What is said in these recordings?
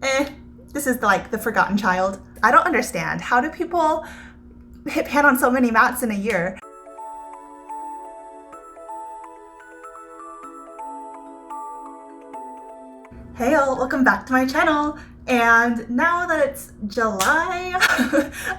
this is like the forgotten child. I don't understand. How do people hit pan on so many mattes in a year? Hey all, welcome back to my channel. And now that it's July,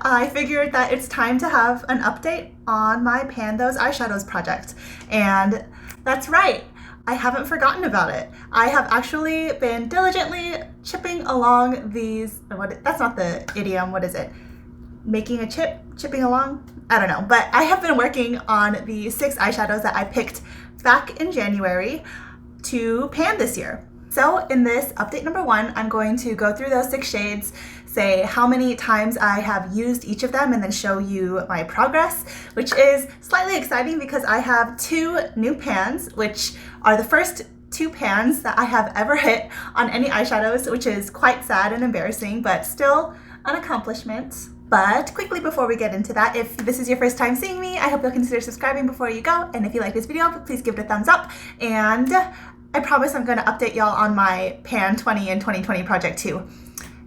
I figured that it's time to have an update on my Pan Those Eyeshadows project. And that's right, I haven't forgotten about it. I have actually been diligently chipping along these, that's not the idiom, what is it? Making a chip, chipping along? I don't know, but I have been working on the 6 eyeshadows that I picked back in January to pan this year. So in this update number 1, I'm going to go through those 6 shades, say how many times I have used each of them, and then show you my progress, which is slightly exciting because I have 2 new pans, which are the first 2 pans that I have ever hit on any eyeshadows, which is quite sad and embarrassing, but still an accomplishment. But quickly before we get into that, if this is your first time seeing me, I hope you'll consider subscribing before you go, and if you like this video, please give it a thumbs up, and I promise I'm going to update y'all on my Pan 20 and 2020 project too,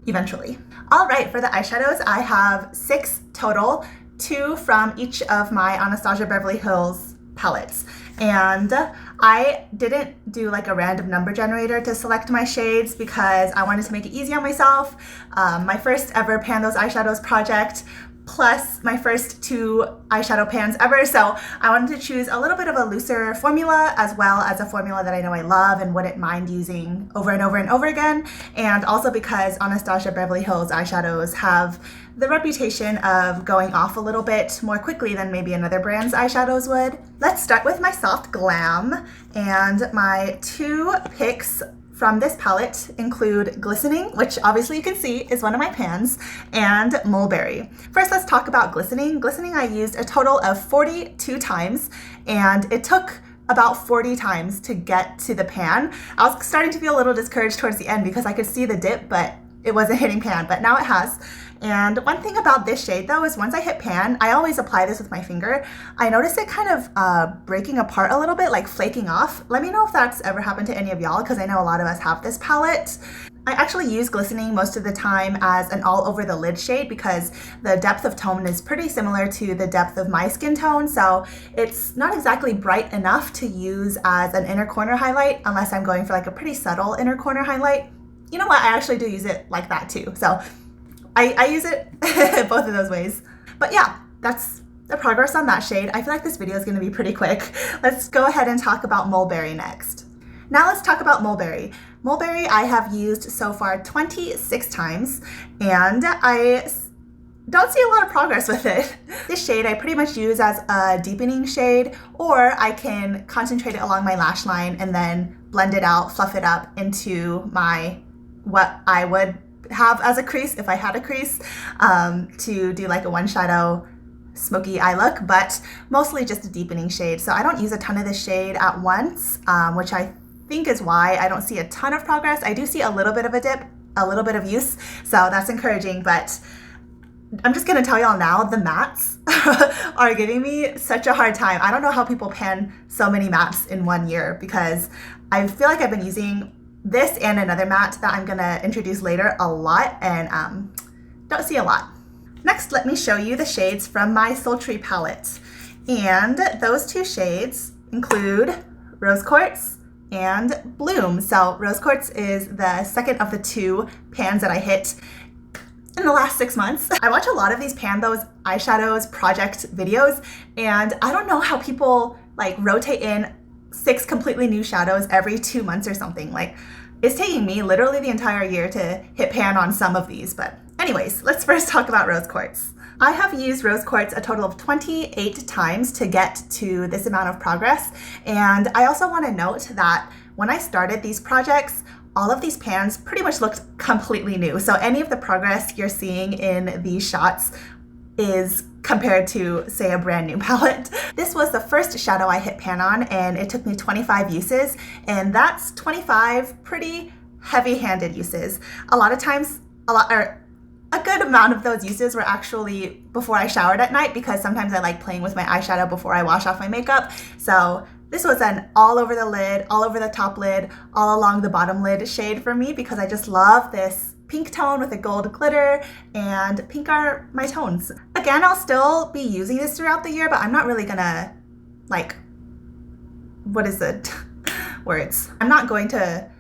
eventually. All right, for the eyeshadows, I have 6 total, 2 from each of my Anastasia Beverly Hills palettes. And I didn't do like a random number generator to select my shades because I wanted to make it easy on myself. My first ever Pan Those Eyeshadows project, plus my first 2 eyeshadow pans ever. So I wanted to choose a little bit of a looser formula, as well as a formula that I know I love and wouldn't mind using over and over and over again. And also because Anastasia Beverly Hills eyeshadows have the reputation of going off a little bit more quickly than maybe another brand's eyeshadows would. Let's start with my Soft Glam, and my 2 picks from this palette include Glistening, which obviously you can see is one of my pans, and Mulberry. First, let's talk about Glistening. Glistening I used a total of 42 times, and it took about 40 times to get to the pan. I was starting to feel a little discouraged towards the end because I could see the dip, but it wasn't hitting pan, but now it has. And one thing about this shade though is once I hit pan, I always apply this with my finger. I notice it kind of breaking apart a little bit, like flaking off. Let me know if that's ever happened to any of y'all, because I know a lot of us have this palette. I actually use Glistening most of the time as an all over the lid shade because the depth of tone is pretty similar to the depth of my skin tone, so it's not exactly bright enough to use as an inner corner highlight unless I'm going for like a pretty subtle inner corner highlight. You know what, I actually do use it like that too, so I use it both of those ways. But yeah, that's the progress on that shade. I feel like this video is going to be pretty quick. Let's go ahead and talk about Mulberry next. Now let's talk about Mulberry. Mulberry I have used so far 26 times, and I don't see a lot of progress with it. This shade I pretty much use as a deepening shade, or I can concentrate it along my lash line and then blend it out, fluff it up into my, what I would have as a crease if I had a crease, to do like a one shadow smoky eye look, but mostly just a deepening shade. So I don't use a ton of this shade at once, which I think is why I don't see a ton of progress. I do see a little bit of a dip, a little bit of use, so that's encouraging, but I'm just gonna tell y'all now, the mattes are giving me such a hard time. I don't know how people pan so many mattes in 1 year, because I feel like I've been using this and another matte that I'm gonna introduce later a lot, and don't see a lot. Next, let me show you the shades from my Sultry palette. And those 2 shades include Rose Quartz and Bloom. So Rose Quartz is the second of the 2 pans that I hit in the last 6 months. I watch a lot of these Pan Those Eyeshadows project videos, and I don't know how people like rotate in 6 completely new shadows every 2 months or something. Like, it's taking me literally the entire year to hit pan on some of these. But anyways, let's first talk about Rose Quartz. I have used Rose Quartz a total of 28 times to get to this amount of progress. And I also want to note that when I started these projects, all of these pans pretty much looked completely new. So any of the progress you're seeing in these shots is compared to, say, a brand new palette. This was the first shadow I hit pan on, and it took me 25 uses, and that's 25 pretty heavy-handed uses. A lot of times, a good amount of those uses were actually before I showered at night, because sometimes I like playing with my eyeshadow before I wash off my makeup. So this was an all over the lid, all over the top lid, all along the bottom lid shade for me, because I just love this pink tone with a gold glitter, and pink are my tones. Again, I'll still be using this throughout the year, but I'm not really gonna, like, what is it? Words. I'm not going to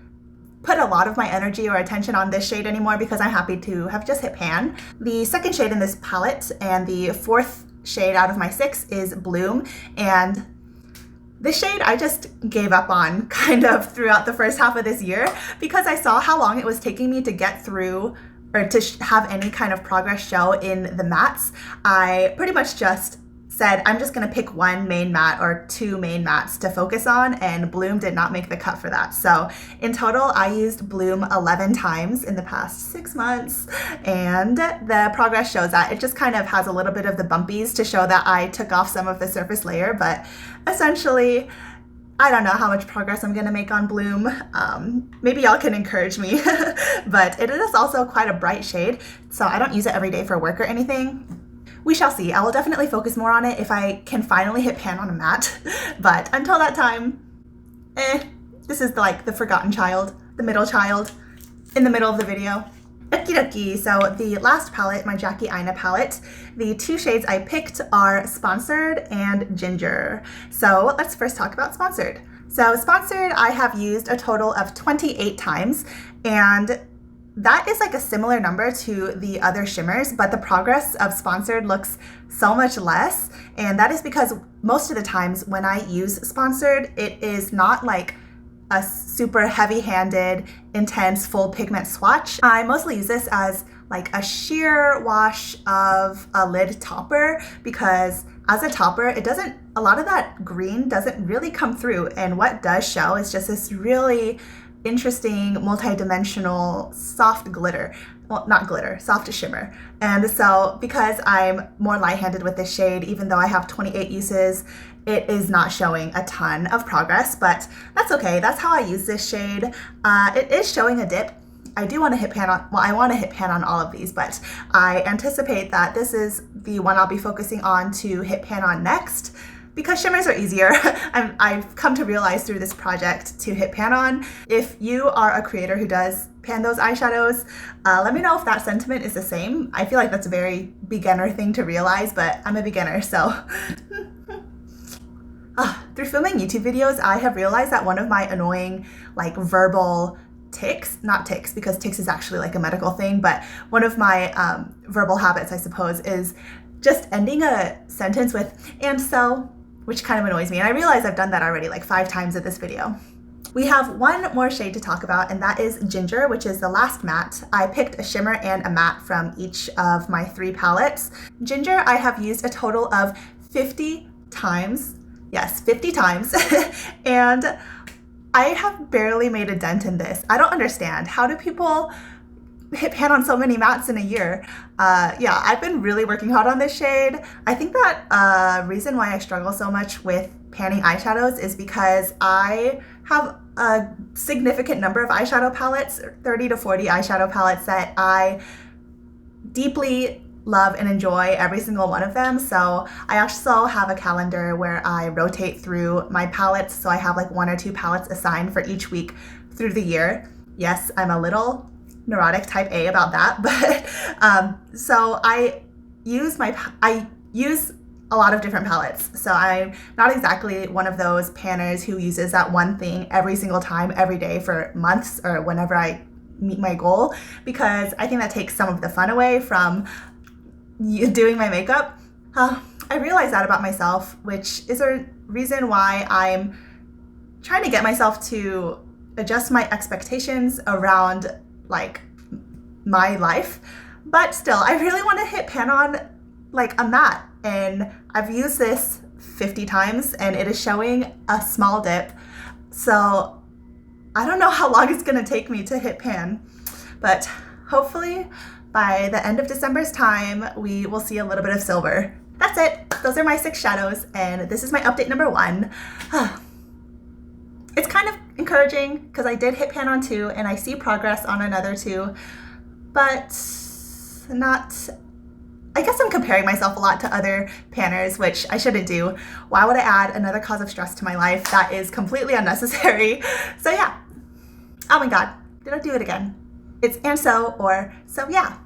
put a lot of my energy or attention on this shade anymore because I'm happy to have just hit pan. The second shade in this palette and the fourth shade out of my 6 is Bloom, and this shade I just gave up on kind of throughout the first half of this year because I saw how long it was taking me to get through or to have any kind of progress show in the mattes. I pretty much just said I'm just gonna pick one main matte or 2 main mattes to focus on, and Bloom did not make the cut for that. So in total, I used Bloom 11 times in the past 6 months, and the progress shows that. It just kind of has a little bit of the bumpies to show that I took off some of the surface layer, but essentially, I don't know how much progress I'm gonna make on Bloom. Maybe y'all can encourage me, but it is also quite a bright shade, so I don't use it every day for work or anything. We shall see. I will definitely focus more on it if I can finally hit pan on a matte. But until that time, this is like the forgotten child, the middle child, in the middle of the video. Okie dokie. So the last palette, my Jackie Aina palette, the 2 shades I picked are Sponsored and Ginger. So let's first talk about Sponsored. So Sponsored I have used a total of 28 times, and that is like a similar number to the other shimmers, but the progress of Sponsored looks so much less, and that is because most of the times when I use Sponsored, it is not like a super heavy-handed, intense, full pigment swatch. I mostly use this as like a sheer wash of a lid topper because as a topper, a lot of that green doesn't really come through, and what does show is just this really interesting, multi-dimensional, soft glitter. Well, not glitter, soft shimmer. And so because I'm more light-handed with this shade, even though I have 28 uses, it is not showing a ton of progress, but that's okay. That's how I use this shade. It is showing a dip. I do want to hit pan on, well, I want to hit pan on all of these, but I anticipate that this is the one I'll be focusing on to hit pan on next, because shimmers are easier. I've come to realize through this project to hit pan on. If you are a creator who does pan those eyeshadows, let me know if that sentiment is the same. I feel like that's a very beginner thing to realize, but I'm a beginner, so. Through filming YouTube videos, I have realized that one of my annoying, like, verbal tics, not tics because tics is actually like a medical thing, but one of my verbal habits, I suppose, is just ending a sentence with "and so," which kind of annoys me. And I realize I've done that already like 5 times in this video. We have one more shade to talk about, and that is Ginger, which is the last matte. I picked a shimmer and a matte from each of my 3 palettes. Ginger I have used a total of 50 times. Yes, 50 times. And I have barely made a dent in this. I don't understand. How do people hit pan on so many mattes in a year? Yeah, I've been really working hard on this shade. I think that reason why I struggle so much with panning eyeshadows is because I have a significant number of eyeshadow palettes, 30 to 40 eyeshadow palettes that I deeply love and enjoy every single one of them. So I also have a calendar where I rotate through my palettes. So I have like 1 or 2 palettes assigned for each week through the year. Yes, I'm a little neurotic type A about that, but so I use a lot of different palettes. So I'm not exactly one of those panners who uses that one thing every single time, every day for months or whenever I meet my goal, because I think that takes some of the fun away from doing my makeup. I realize that about myself, which is a reason why I'm trying to get myself to adjust my expectations around like my life. But still, I really want to hit pan on like a matte, and I've used this 50 times and it is showing a small dip. So I don't know how long it's gonna take me to hit pan, but hopefully by the end of December's time, we will see a little bit of silver. That's it. Those are my 6 shadows, and this is my update number 1. It's kind of encouraging because I did hit pan on 2 and I see progress on another 2, but not, I guess I'm comparing myself a lot to other panners, which I shouldn't do. Why would I add another cause of stress to my life? That is completely unnecessary. So yeah. Oh my God, did I do it again? It's and so or so yeah.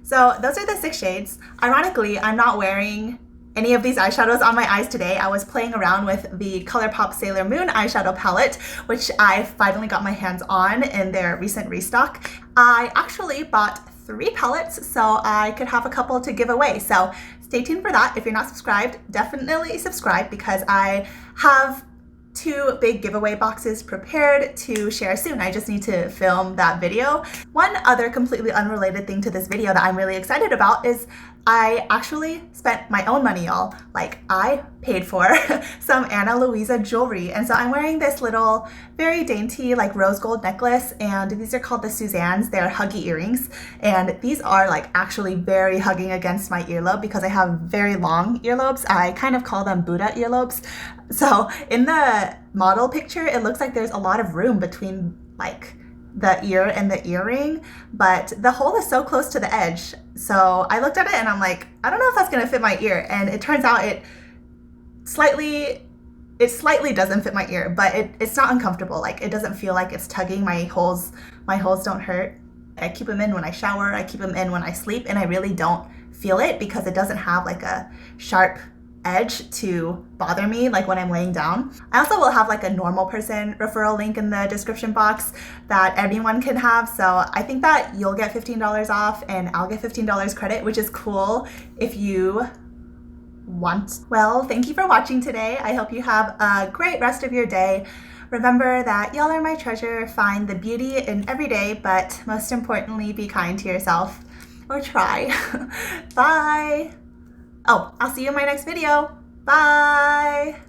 So those are the 6 shades. Ironically, I'm not wearing any of these eyeshadows on my eyes today. I was playing around with the ColourPop Sailor Moon eyeshadow palette, which I finally got my hands on in their recent restock. I actually bought 3 palettes so I could have a couple to give away. So stay tuned for that. If you're not subscribed, definitely subscribe because I have 2 big giveaway boxes prepared to share soon. I just need to film that video. One other completely unrelated thing to this video that I'm really excited about is I actually spent my own money, y'all. Like, I paid for some Ana Luisa jewelry. And so I'm wearing this little, very dainty, like rose gold necklace. And these are called the Suzannes. They're huggy earrings. And these are like actually very hugging against my earlobe because I have very long earlobes. I kind of call them Buddha earlobes. So in the model picture, it looks like there's a lot of room between like the ear and the earring, but the hole is so close to the edge. So I looked at it and I'm like, I don't know if that's gonna fit my ear. And it turns out it slightly doesn't fit my ear, but it's not uncomfortable. Like, it doesn't feel like it's tugging. My holes don't hurt. I keep them in when I shower, I keep them in when I sleep, and I really don't feel it because it doesn't have like a sharp edge to bother me like when I'm laying down. I also will have like a normal person referral link in the description box that anyone can have. So I think that you'll get $15 off and I'll get $15 credit, which is cool if you want. Well, thank you for watching today. I hope you have a great rest of your day. Remember that y'all are my treasure. Find the beauty in every day, but most importantly, be kind to yourself, or try. Bye. Oh, I'll see you in my next video. Bye!